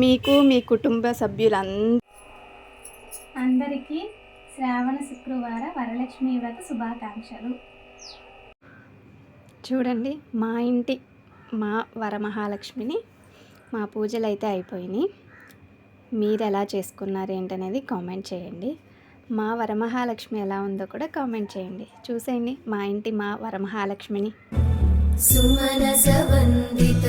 మీకు మీ కుటుంబ అందరికీ శ్రావణ శుక్రవార వరలక్ష్మి వ్రత శుభాకాంక్షలు. చూడండి, మా వరమహాలక్ష్మిని మా పూజలు అయితే అయిపోయినాయి. మీరు ఎలా చేసుకున్నారు ఏంటనేది కామెంట్ చేయండి. మా వరమహాలక్ష్మి ఎలా ఉందో కూడా కామెంట్ చేయండి. చూసేయండి మా వరమహాలక్ష్మిని. సుమనస వందిత